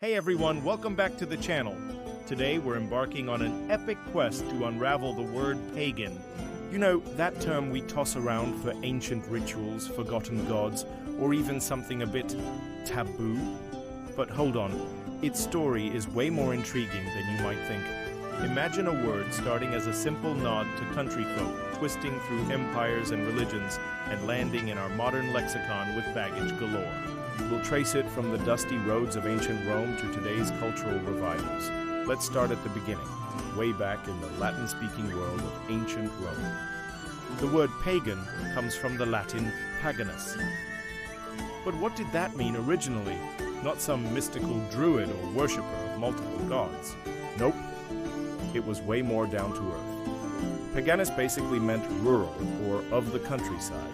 Hey everyone, welcome back to the channel. Today we're embarking on an epic quest to unravel the word pagan. You know, that term we toss around for ancient rituals, forgotten gods, or even something a bit taboo. But hold on, its story is way more intriguing than you might think. Imagine a word starting as a simple nod to country folk, twisting through empires and religions, and landing in our modern lexicon with baggage galore. We'll trace it from the dusty roads of ancient Rome to today's cultural revivals. Let's start at the beginning, way back in the Latin-speaking world of ancient Rome. The word pagan comes from the Latin paganus. But what did that mean originally? Not some mystical druid or worshipper of multiple gods. Nope. It was way more down to earth. Paganus basically meant rural, or of the countryside.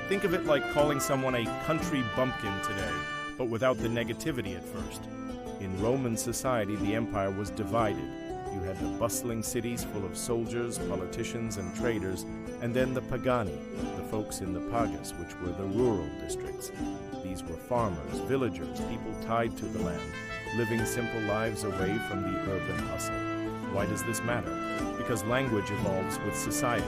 Think of it like calling someone a country bumpkin today, but without the negativity at first. In Roman society, the empire was divided. You had the bustling cities full of soldiers, politicians, and traders, and then the pagani, the folks in the pagas, which were the rural districts. These were farmers, villagers, people tied to the land, living simple lives away from the urban hustle. Why does this matter? Because language evolves with society.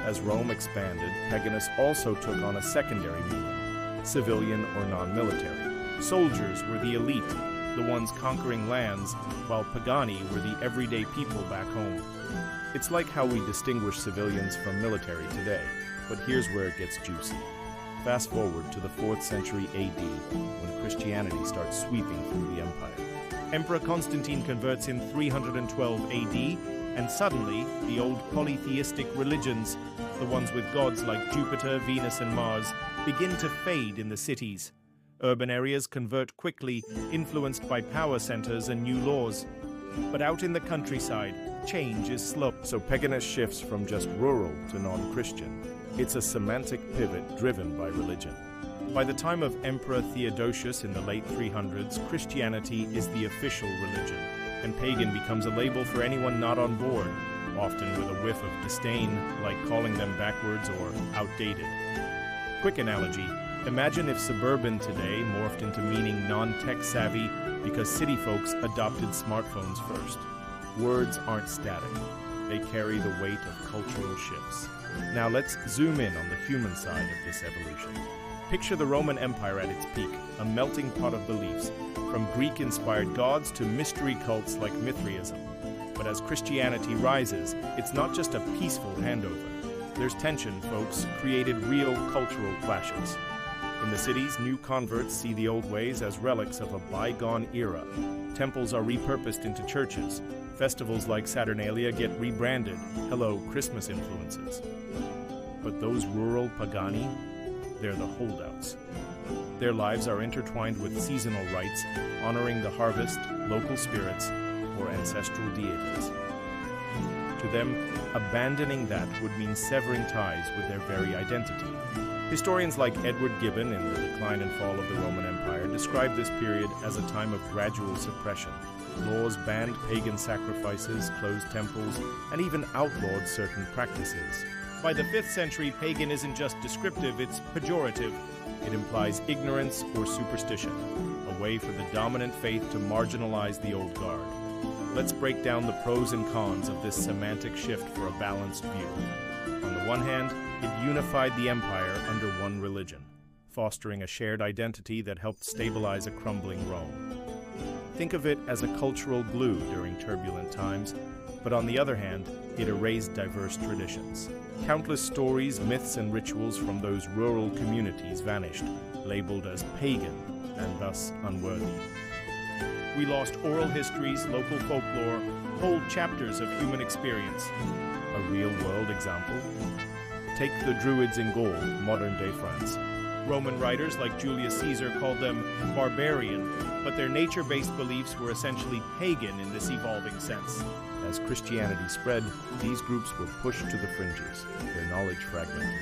As Rome expanded, paganus also took on a secondary meaning, civilian or non-military. Soldiers were the elite, the ones conquering lands, while pagani were the everyday people back home. It's like how we distinguish civilians from military today, but here's where it gets juicy. Fast forward to the 4th century AD, when Christianity starts sweeping through the empire. Emperor Constantine converts in 312 AD, and suddenly, the old polytheistic religions, the ones with gods like Jupiter, Venus, and Mars, begin to fade in the cities. Urban areas convert quickly, influenced by power centers and new laws. But out in the countryside, change is slow. So paganus shifts from just rural to non-Christian. It's a semantic pivot driven by religion. By the time of Emperor Theodosius in the late 300s, Christianity is the official religion, and pagan becomes a label for anyone not on board, often with a whiff of disdain, like calling them backwards or outdated. Quick analogy, imagine if suburban today morphed into meaning non-tech savvy because city folks adopted smartphones first. Words aren't static. They carry the weight of cultural shifts. Now let's zoom in on the human side of this evolution. Picture the Roman Empire at its peak, a melting pot of beliefs, from Greek-inspired gods to mystery cults like Mithraism. But as Christianity rises, it's not just a peaceful handover. There's tension, folks, created real cultural clashes. In the cities, new converts see the old ways as relics of a bygone era. Temples are repurposed into churches. Festivals like Saturnalia get rebranded. Hello, Christmas influences. But those rural pagani, they're the holdouts. Their lives are intertwined with seasonal rites, honoring the harvest, local spirits, or ancestral deities. To them, abandoning that would mean severing ties with their very identity. Historians like Edward Gibbon in The Decline and Fall of the Roman Empire describe this period as a time of gradual suppression. Laws banned pagan sacrifices, closed temples, and even outlawed certain practices. By the 5th century, pagan isn't just descriptive, it's pejorative. It implies ignorance or superstition, a way for the dominant faith to marginalize the old guard. Let's break down the pros and cons of this semantic shift for a balanced view. On the one hand, it unified the empire under one religion, fostering a shared identity that helped stabilize a crumbling Rome. Think of it as a cultural glue during turbulent times, but on the other hand, it erased diverse traditions. Countless stories, myths, and rituals from those rural communities vanished, labeled as pagan and thus unworthy. We lost oral histories, local folklore, whole chapters of human experience. A real-world example? Take the Druids in Gaul, modern-day France. Roman writers like Julius Caesar called them barbarian, but their nature-based beliefs were essentially pagan in this evolving sense. As Christianity spread, these groups were pushed to the fringes, their knowledge fragmented.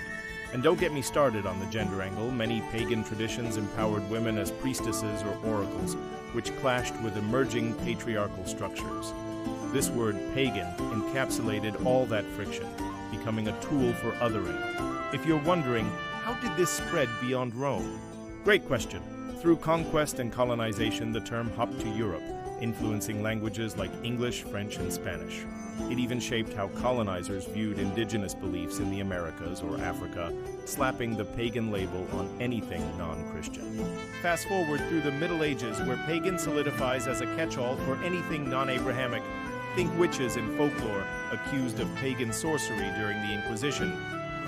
And don't get me started on the gender angle. Many pagan traditions empowered women as priestesses or oracles, which clashed with emerging patriarchal structures. This word, pagan, encapsulated all that friction, becoming a tool for othering. If you're wondering, how did this spread beyond Rome? Great question. Through conquest and colonization, the term hopped to Europe, influencing languages like English, French, and Spanish. It even shaped how colonizers viewed indigenous beliefs in the Americas or Africa, slapping the pagan label on anything non-Christian. Fast forward through the Middle Ages, where pagan solidifies as a catch-all for anything non-Abrahamic. Think witches in folklore, accused of pagan sorcery during the Inquisition.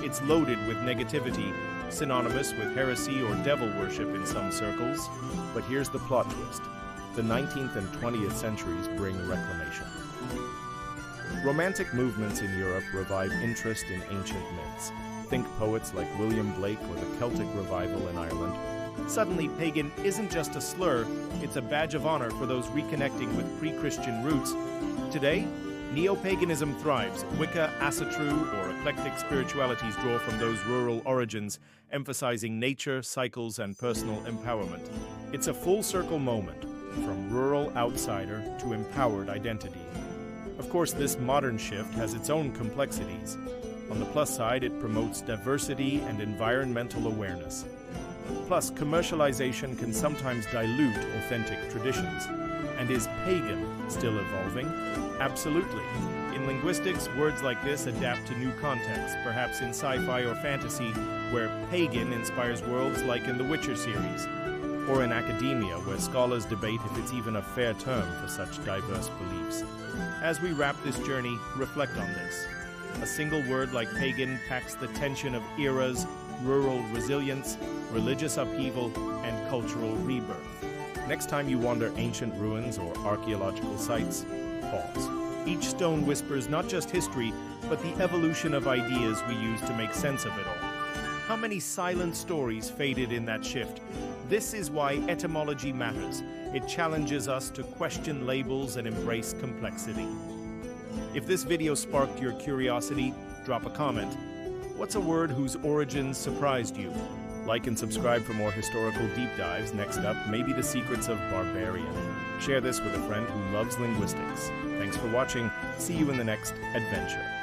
It's loaded with negativity, synonymous with heresy or devil worship in some circles. But here's the plot twist. The 19th and 20th centuries bring reclamation. Romantic movements in Europe revive interest in ancient myths. Think poets like William Blake or the Celtic revival in Ireland. Suddenly, pagan isn't just a slur, it's a badge of honor for those reconnecting with pre-Christian roots. Today, neo-paganism thrives. Wicca, ancestral, or eclectic spiritualities draw from those rural origins, emphasizing nature, cycles, and personal empowerment. It's a full-circle moment, from rural outsider to empowered identity. Of course, this modern shift has its own complexities. On the plus side, it promotes diversity and environmental awareness. Plus, commercialization can sometimes dilute authentic traditions. And is pagan still evolving? Absolutely. In linguistics, words like this adapt to new contexts, perhaps in sci-fi or fantasy, where pagan inspires worlds like in the Witcher series, or in academia, where scholars debate if it's even a fair term for such diverse beliefs. As we wrap this journey, reflect on this. A single word like pagan packs the tension of eras, rural resilience, religious upheaval, and cultural rebirth. Next time you wander ancient ruins or archaeological sites, pause. Each stone whispers not just history, but the evolution of ideas we use to make sense of it all. How many silent stories faded in that shift? This is why etymology matters. It challenges us to question labels and embrace complexity. If this video sparked your curiosity, drop a comment. What's a word whose origins surprised you? Like and subscribe for more historical deep dives. Next up, maybe the secrets of barbarian. Share this with a friend who loves linguistics. Thanks for watching. See you in the next adventure.